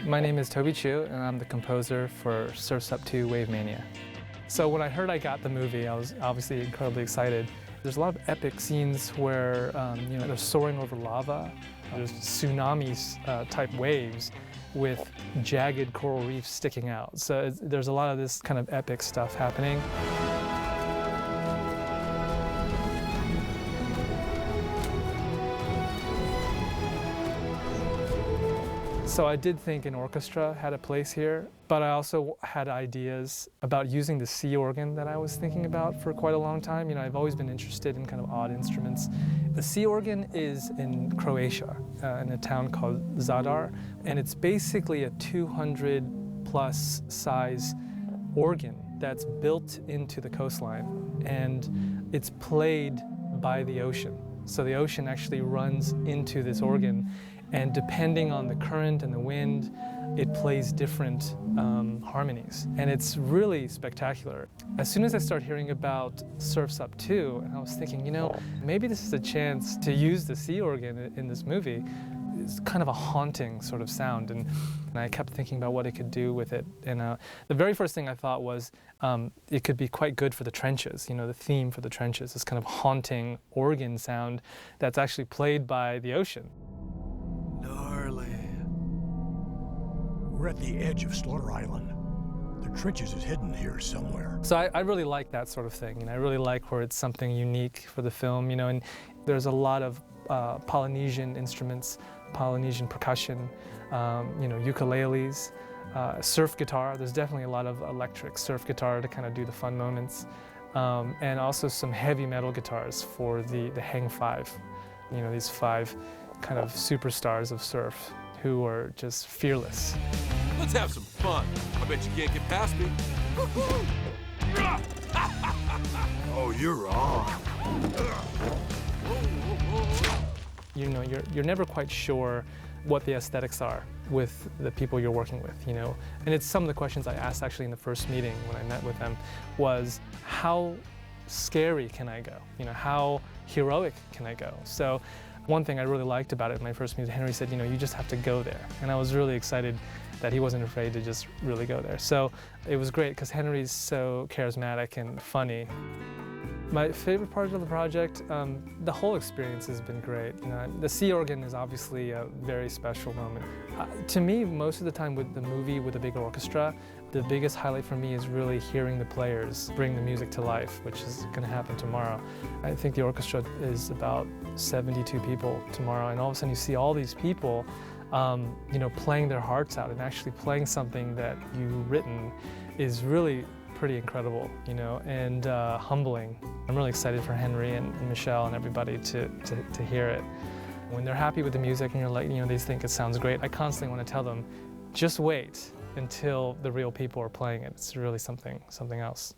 My name is Toby Chu, and I'm the composer for Surf's Up 2 Wave Mania. So when I heard I got the movie, I was obviously incredibly excited. There's a lot of epic scenes where they're soaring over lava. There's tsunamis type waves with jagged coral reefs sticking out. So there's a lot of this kind of epic stuff happening. So I did think an orchestra had a place here, but I also had ideas about using the sea organ that I was thinking about for quite a long time. I've always been interested in kind of odd instruments. The sea organ is in Croatia, in a town called Zadar, and it's basically a 200+ size organ that's built into the coastline, and it's played by the ocean. So the ocean actually runs into this organ, and depending on the current and the wind, it plays different harmonies. And it's really spectacular. As soon as I started hearing about Surf's Up 2, and I was thinking, maybe this is a chance to use the sea organ in this movie. It's kind of a haunting sort of sound, and I kept thinking about what it could do with it. And the very first thing I thought was it could be quite good for the trenches, the theme for the trenches, this kind of haunting organ sound that's actually played by the ocean. Gnarly. We're at the edge of Slaughter Island. The trenches is hidden here somewhere. So I really like that sort of thing. I really like where it's something unique for the film, and there's a lot of Polynesian instruments, Polynesian percussion, ukuleles, surf guitar. There's definitely a lot of electric surf guitar to kind of do the fun moments, and also some heavy metal guitars for the Hang Five. These 5 kind of superstars of surf who are just fearless. Let's have some fun. I bet you can't get past me. Oh, you're on. You're never quite sure what the aesthetics are with the people you're working with, And it's some of the questions I asked actually in the first meeting when I met with them was, how scary can I go? How heroic can I go? So one thing I really liked about it in my first meeting, Henry said, you just have to go there. And I was really excited that he wasn't afraid to just really go there. So it was great because Henry's so charismatic and funny. My favorite part of the project, the whole experience has been great. The sea organ is obviously a very special moment. To me, most of the time with the movie with a big orchestra, the biggest highlight for me is really hearing the players bring the music to life, which is going to happen tomorrow. I think the orchestra is about 72 people tomorrow, and all of a sudden you see all these people playing their hearts out and actually playing something that you've written is really pretty incredible, and humbling. I'm really excited for Henry and Michelle and everybody to hear it. When they're happy with the music and you're like, they think it sounds great, I constantly want to tell them, just wait until the real people are playing it. It's really something else.